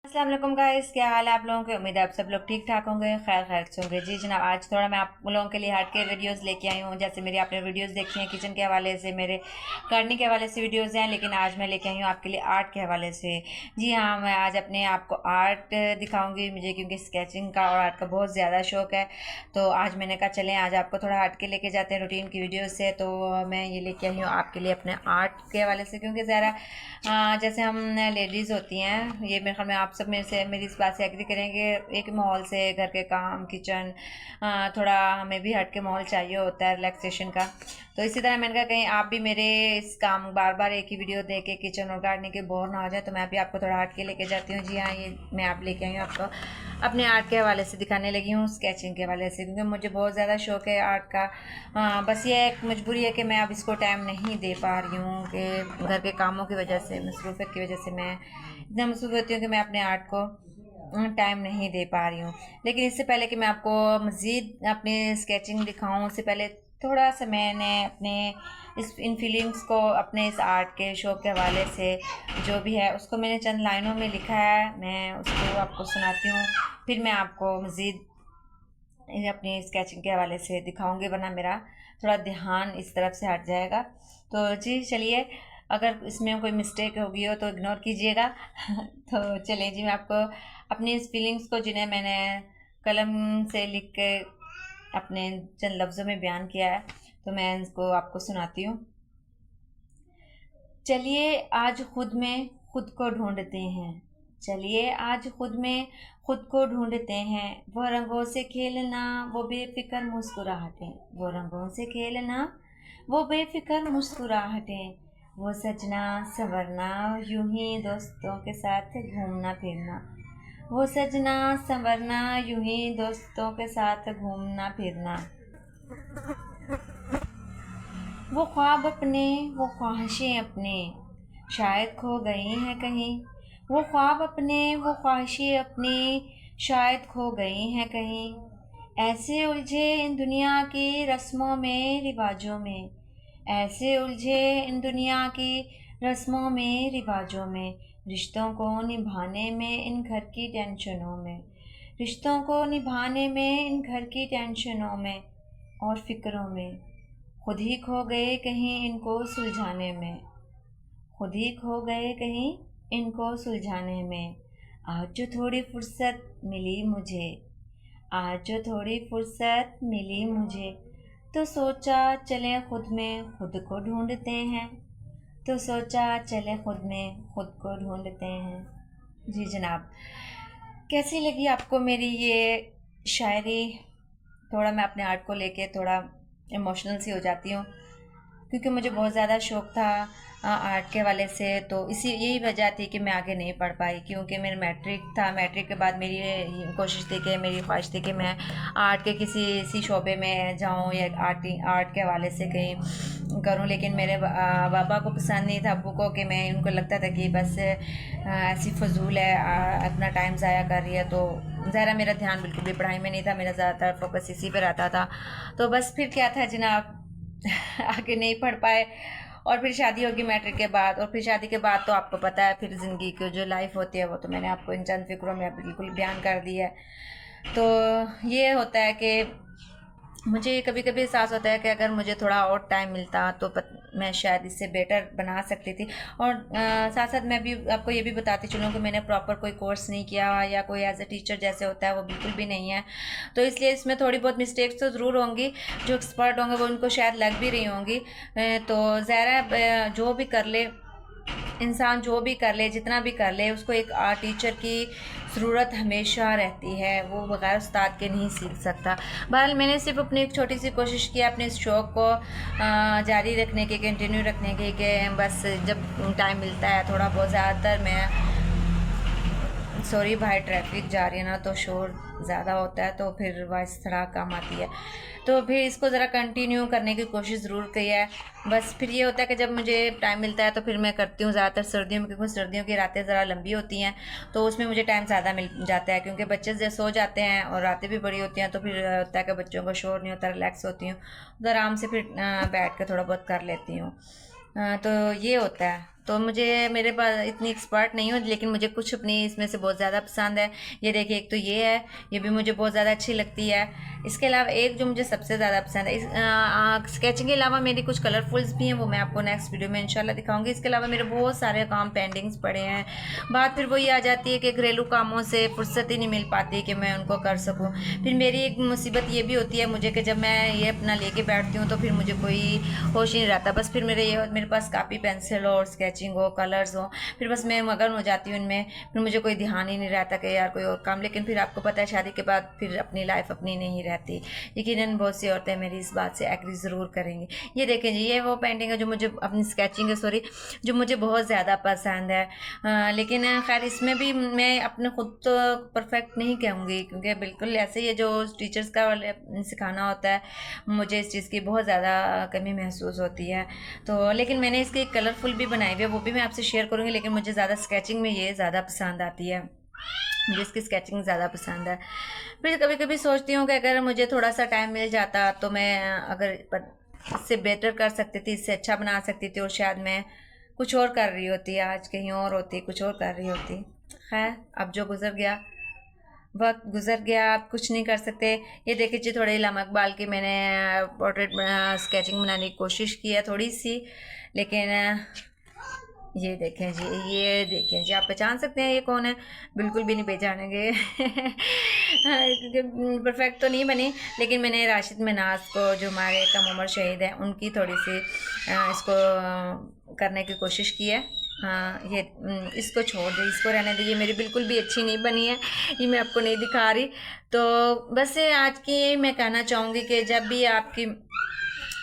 अस्सलाम वालेकुम गाइस, क्या हाल है आप लोगों के। उम्मीद है आप सब लोग ठीक ठाक होंगे, खैर खैर से होंगे। जी जनाब, आज थोड़ा मैं आप लोगों के लिए हट के वीडियोस लेके आई हूँ। जैसे मेरी आपने वीडियोस देखी हैं किचन के हवाले से, मेरे गार्डनिंग के हवाले से वीडियोस हैं, लेकिन आज मैं लेके आई हूँ आपके लिए आर्ट के हवाले से। जी हाँ, मैं आज अपने आपको आर्ट दिखाऊँगी, मुझे क्योंकि स्केचिंग का और आर्ट का बहुत ज़्यादा शौक है। तो आज मैंने कहा चलें आज आपको थोड़ा हट के लेके जाते हैं रूटीन की वीडियो से। तो मैं ये लेके आई हूँ आपके लिए अपने आर्ट के हवाले से, क्योंकि ज़रा जैसे हम लेडीज़ होती हैं, ये मेरे ख्याल में आप सब मेरे से मेरी इस बात से एग्री करेंगे, एक माहौल से घर के काम किचन थोड़ा हमें भी हट के माहौल चाहिए होता है रिलैक्सेशन का। तो इसी तरह मैंने कहा कहीं आप भी मेरे इस काम बार बार एक ही वीडियो देख के किचन और गार्डनिंग के बोर ना हो जाए, तो मैं भी आपको थोड़ा हट के लेके जाती हूँ। जी हाँ, ये मैं आप लेके आई हूँ आपको अपने आर्ट के हवाले से दिखाने लगी हूँ, स्केचिंग के हवाले से, क्योंकि मुझे बहुत ज़्यादा शौक है आर्ट का। बस ये एक मजबूरी है कि मैं अब इसको टाइम नहीं दे पा रही हूँ कि घर के कामों की वजह से, मसरूफियत की वजह से मैं इतना मसरूफ़ होती हूँ कि मैं अपने आर्ट को टाइम नहीं दे पा रही हूँ। लेकिन इससे पहले कि मैं आपको मज़ीद अपनी स्केचिंग दिखाऊँ, उससे पहले थोड़ा सा मैंने अपने इन फीलिंग्स को अपने इस आर्ट के शौक़ के हवाले से जो भी है उसको मैंने चंद लाइनों में लिखा है, मैं उसको आपको सुनाती हूँ, फिर मैं आपको मज़ीद अपनी स्केचिंग के हवाले से दिखाऊंगी, वरना मेरा थोड़ा ध्यान इस तरफ से हट जाएगा। तो जी चलिए, अगर इसमें कोई मिस्टेक होगी हो तो इग्नोर कीजिएगा। तो चलिए जी, मैं आपको अपनी इस फीलिंग्स को जिन्हें मैंने कलम से लिख के अपने चंद लफ्ज़ों में बयान किया है, तो मैं इसको आपको सुनाती हूँ। चलिए आज खुद में खुद को ढूंढते हैं, चलिए आज खुद में खुद को ढूंढते हैं। वो रंगों से खेलना, वो बेफिक्र मुस्कुराहटें, वो रंगों से खेलना, वो बेफिक्र मुस्कुराहटें, वो सजना संवरना, यूं ही दोस्तों के साथ घूमना फिरना, वो सजना संवरना, यूं ही दोस्तों के साथ घूमना फिरना। वो ख्वाब अपने, वो ख्वाहिशें अपने, शायद खो गई हैं कहीं। वो ख्वाब अपने, वो ख्वाहिशें अपनी, शायद खो गई हैं कहीं। ऐसे उलझे इन दुनिया की रस्मों में रिवाजों में, ऐसे उलझे इन दुनिया की रस्मों में रिवाजों में, रिश्तों को निभाने में इन घर की टेंशनों में, रिश्तों को निभाने में इन घर की टेंशनों में और फिक्रों में। खुद ही खो गए कहीं इनको सुलझाने में, खुद ही खो गए कहीं इनको सुलझाने में। आज जो थोड़ी फुर्सत मिली मुझे, आज जो थोड़ी फुर्सत मिली मुझे, तो सोचा चले खुद में खुद को ढूंढते हैं, तो सोचा चले खुद में खुद को ढूंढते हैं। जी जनाब, कैसी लगी आपको मेरी ये शायरी। थोड़ा मैं अपने आर्ट को लेके थोड़ा इमोशनल सी हो जाती हूँ, क्योंकि मुझे बहुत ज़्यादा शौक़ था आर्ट के हवाले से। तो इसी यही वजह थी कि मैं आगे नहीं पढ़ पाई, क्योंकि मेरा मैट्रिक था। मैट्रिक के बाद मेरी ये कोशिश थी कि मेरी ख्वाहिश थी कि मैं आर्ट के किसी इसी शोबे में जाऊँ या आर्ट के हवाले से कहीं करूँ। लेकिन मेरे बाबा को पसंद नहीं था, अब्बू को, कि मैं उनको लगता था कि बस ऐसी फजूल है, अपना टाइम ज़ाया कर रही है। तो ज़रा मेरा ध्यान बिल्कुल भी पढ़ाई में नहीं था, मेरा ज़्यादातर फोकस इसी पर रहता था। तो बस फिर क्या था जनाब, आगे नहीं पढ़ पाए। और फिर शादी होगी मैट्रिक के बाद, और फिर शादी के बाद तो आपको पता है फिर ज़िंदगी की जो लाइफ होती है वो तो मैंने आपको इन चंद फिक्रों में बिल्कुल बयान कर दी है। तो ये होता है कि मुझे कभी कभी एहसास होता है कि अगर मुझे थोड़ा और टाइम मिलता तो मैं शायद इससे बेटर बना सकती थी। और साथ साथ मैं भी आपको ये भी बताती चलूँ कि मैंने प्रॉपर कोई कोर्स नहीं किया या कोई एज ए टीचर जैसे होता है वो बिल्कुल भी नहीं है। तो इसलिए इसमें थोड़ी बहुत मिस्टेक्स तो ज़रूर होंगी, जो एक्सपर्ट होंगे वो उनको शायद लग भी रही होंगी। तो ज़रा जो भी कर ले इंसान, जो भी कर ले, जितना भी कर ले, उसको एक आर्ट टीचर की ज़रूरत हमेशा रहती है, वो बगैर उस्ताद के नहीं सीख सकता। बहरहाल मैंने सिर्फ अपनी एक छोटी सी कोशिश की अपने इस शौक़ को जारी रखने की, कंटिन्यू रखने की, कि बस जब टाइम मिलता है थोड़ा बहुत, ज़्यादातर मैं सॉरी भाई ट्रैफिक जा रही है ना तो शोर ज़्यादा होता है, तो फिर वॉइस थोड़ा कम आती है। तो फिर इसको ज़रा कंटिन्यू करने की कोशिश ज़रूर की है। बस फिर ये होता है कि जब मुझे टाइम मिलता है तो फिर मैं करती हूँ, ज़्यादातर सर्दियों में, क्योंकि सर्दियों की रातें ज़रा लंबी होती हैं, तो उसमें मुझे टाइम ज़्यादा मिल जाता है, क्योंकि बच्चे जब सो जाते हैं और रातें भी बड़ी होती हैं, तो फिर होता है कि बच्चों को शोर नहीं होता, रिलैक्स होती हूँ, तो आराम से फिर बैठ कर थोड़ा बहुत कर लेती हूँ। तो ये होता है। तो मुझे मेरे पास इतनी एक्सपर्ट नहीं हूँ, लेकिन मुझे कुछ अपनी इसमें से बहुत ज़्यादा पसंद है। ये देखिए, एक तो ये है, ये भी मुझे बहुत ज़्यादा अच्छी लगती है। इसके अलावा एक जो मुझे सबसे ज़्यादा पसंद है, इस स्केचिंग के अलावा मेरी कुछ कलरफुल्स भी हैं, वो मैं आपको नेक्स्ट वीडियो में इंशाल्लाह दिखाऊंगी। इसके अलावा मेरे बहुत सारे काम पेंडिंग्स पड़े हैं। बात फिर वही आ जाती है कि घरेलू कामों से फुर्सत ही नहीं मिल पाती कि मैं उनको कर सकूँ। फिर मेरी एक मुसीबत ये भी होती है मुझे कि जब मैं ये अपना लेके बैठती हूँ तो फिर मुझे कोई होश नहीं रहता। बस फिर मेरे पास कापी पेंसिल हो और स्केचिंग हो, कलर्स हो, फिर बस मैं मगन हो जाती हूँ इनमें। फिर मुझे कोई ध्यान ही नहीं रहता कि यार कोई और काम। लेकिन फिर आपको पता है शादी के बाद फिर अपनी लाइफ अपनी नहीं रहती। यकीनन बहुत सी औरतें मेरी इस बात से एग्री ज़रूर करेंगी। ये देखें जी, ये वो पेंटिंग है जो मुझे अपनी स्केचिंग है, सॉरी, जो मुझे बहुत ज़्यादा पसंद है। लेकिन खैर इसमें भी मैं अपने खुद तो परफेक्ट नहीं कहूँगी, क्योंकि बिल्कुल ऐसे ही जो टीचर्स का सिखाना होता है, मुझे इस चीज़ की बहुत ज़्यादा कमी महसूस होती है। तो लेकिन मैंने इसकी कलरफुल भी बनाई हुई है, वो भी मैं आपसे शेयर करूँगी। लेकिन मुझे ज़्यादा स्केचिंग में ये ज़्यादा पसंद आती है, मुझे इसकी स्केचिंग ज़्यादा पसंद है। फिर कभी कभी सोचती हूँ कि अगर मुझे थोड़ा सा टाइम मिल जाता तो मैं अगर इससे बेटर कर सकती थी, इससे अच्छा बना सकती थी, और शायद मैं कुछ और कर रही होती, आज कहीं और होती, कुछ और कर रही होती। खैर, अब जो गुजर गया, वक्त गुजर गया, आप कुछ नहीं कर सकते। ये देखिए जी, थोड़ी इलामा इकबाल की मैंने पोर्ट्रेट स्केचिंग बनाने की कोशिश की है थोड़ी सी, लेकिन ये देखें जी, ये देखें जी, आप पहचान सकते हैं ये कौन है? बिल्कुल भी नहीं पहचानेंगे। क्योंकि परफेक्ट तो नहीं बनी, लेकिन मैंने राशिद मनाज को, जो हमारे कम उम्र शहीद हैं, उनकी थोड़ी सी इसको करने की कोशिश की है। हाँ, ये इसको छोड़ दे, इसको रहने दीजिए, मेरी बिल्कुल भी अच्छी नहीं बनी है, ये मैं आपको नहीं दिखा रही। तो बस आज की यही मैं कहना चाहूँगी कि जब भी आपकी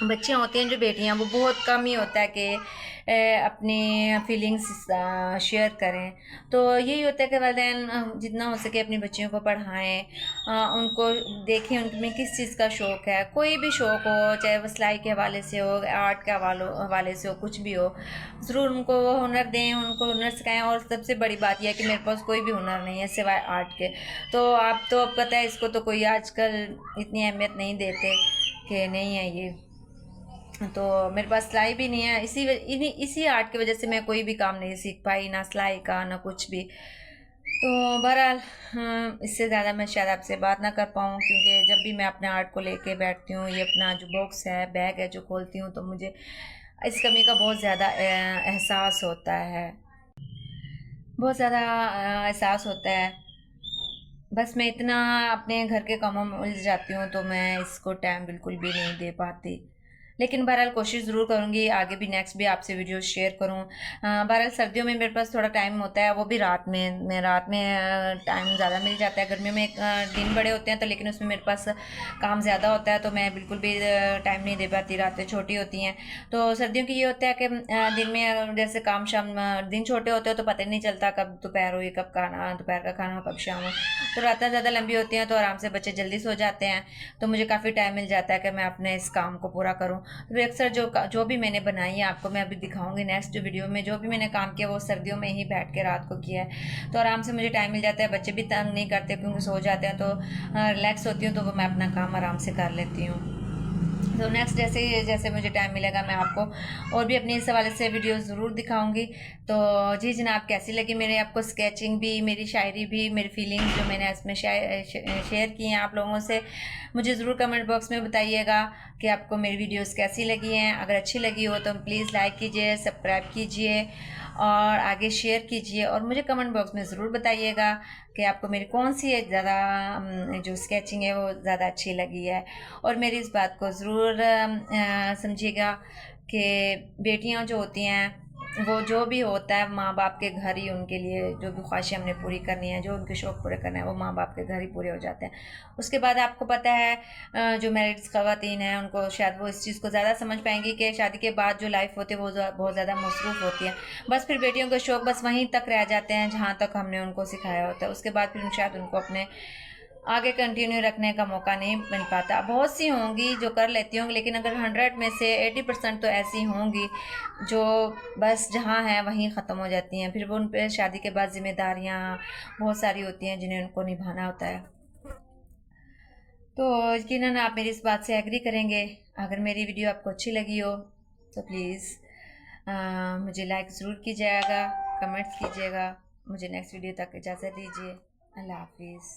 बच्चियाँ होती हैं, जो बेटियाँ, वो बहुत कम ही होता है कि अपनी फीलिंग्स शेयर करें। तो यही होता है कि वालिदैन जितना हो सके अपनी बच्चियों को पढ़ाएं, उनको देखें उनमें किस चीज़ का शौक़ है। कोई भी शौक़ हो, चाहे वो सिलाई के हवाले से हो, आर्ट के हवाले से हो, कुछ भी हो, ज़रूर उनको वो हुनर दें, उनको हुनर सिखाएं। और सबसे बड़ी बात यह है कि मेरे पास कोई भी हुनर नहीं है सिवाय आर्ट के। तो आप तो पता है, इसको तो कोई आजकल इतनी अहमियत नहीं देते कि नहीं है ये। तो मेरे पास सिलाई भी नहीं है, इसी आर्ट की वजह से मैं कोई भी काम नहीं सीख पाई, ना सिलाई का ना कुछ भी। तो बहरहाल इससे ज़्यादा मैं शायद आपसे बात ना कर पाऊँ, क्योंकि जब भी मैं अपने आर्ट को लेके बैठती हूँ, ये अपना जो बॉक्स है, बैग है, जो खोलती हूँ, तो मुझे इस कमी का बहुत ज़्यादा एहसास होता है, बहुत ज़्यादा एहसास होता है। बस मैं इतना अपने घर के कामों में उलझ जाती हूँ, तो मैं इसको टाइम बिल्कुल भी नहीं दे पाती। लेकिन बहरहाल कोशिश ज़रूर करूँगी आगे भी नेक्स्ट भी आपसे वीडियो शेयर करूँ। बहरहाल सर्दियों में मेरे पास थोड़ा टाइम होता है, वो भी रात में, मैं रात में टाइम ज़्यादा मिल जाता है। गर्मियों में दिन बड़े होते हैं, तो लेकिन उसमें मेरे पास काम ज़्यादा होता है, तो मैं बिल्कुल भी टाइम नहीं दे पाती, रातें छोटी होती हैं। तो सर्दियों की ये होता है कि दिन में जैसे काम शाम, दिन छोटे होते हो तो पता नहीं चलता कब दोपहर हुई, कब खाना, दोपहर का खाना कब शाम हो। तो रातें ज़्यादा लंबी होती हैं, तो आराम से बच्चे जल्दी सो जाते हैं, तो मुझे काफ़ी टाइम मिल जाता है कि मैं अपने इस काम को पूरा करूँ। तो अक्सर जो भी मैंने बनाई है, आपको मैं अभी दिखाऊंगी नेक्स्ट वीडियो में, जो भी मैंने काम किया वो सर्दियों में ही बैठ के रात को किया है। तो आराम से मुझे टाइम मिल जाता है, बच्चे भी तंग नहीं करते क्योंकि सो जाते हैं, तो रिलैक्स होती हूँ, तो मैं अपना काम आराम से कर लेती हूँ। तो नेक्स्ट जैसे जैसे मुझे टाइम मिलेगा मैं आपको और भी अपने इस हवाले से वीडियो ज़रूर दिखाऊंगी। तो जी जनाब, कैसी लगी मेरे आपको स्केचिंग भी, मेरी शायरी भी, मेरी फीलिंग्स जो मैंने इसमें शेयर की हैं आप लोगों से, मुझे ज़रूर कमेंट बॉक्स में बताइएगा कि आपको मेरी वीडियोस कैसी लगी हैं। अगर अच्छी लगी हो तो प्लीज़ लाइक कीजिए, सब्सक्राइब कीजिए और आगे शेयर कीजिए, और मुझे कमेंट बॉक्स में ज़रूर बताइएगा कि आपको मेरी कौन सी ज़्यादा जो स्केचिंग है वो ज़्यादा अच्छी लगी है। और मेरी इस बात को ज़रूर समझिएगा कि बेटियां जो होती हैं, वो जो भी होता है माँ बाप के घर ही उनके लिए जो भी ख्वाहिशें हमने पूरी करनी है, जो उनके शौक़ पूरे करना है, वो माँ बाप के घर ही पूरे हो जाते हैं। उसके बाद आपको पता है जो मैरिड ख़वातीन हैं उनको शायद वो इस चीज़ को ज़्यादा समझ पाएंगी कि शादी के बाद जो लाइफ होती है वो बहुत ज़्यादा मसरूफ़ होती है। बस फिर बेटियों के शौक़ बस वहीं तक रह जाते हैं जहाँ तक हमने उनको सिखाया होता है। उसके बाद फिर शायद उनको अपने आगे कंटिन्यू रखने का मौका नहीं मिल पाता। बहुत सी होंगी जो कर लेती होंगी, लेकिन अगर 100 में से 80% तो ऐसी होंगी जो बस जहाँ हैं वहीं ख़त्म हो जाती हैं। फिर वो उन पर शादी के बाद ज़िम्मेदारियाँ बहुत सारी होती हैं जिन्हें उनको निभाना होता है। तो यकीनन आप मेरी इस बात से एग्री करेंगे। अगर मेरी वीडियो आपको अच्छी लगी हो तो प्लीज़ मुझे लाइक ज़रूर कीजिएगा, कमेंट्स कीजिएगा। मुझे नेक्स्ट वीडियो तक इजाज़त दीजिए। अल्लाह हाफिज़।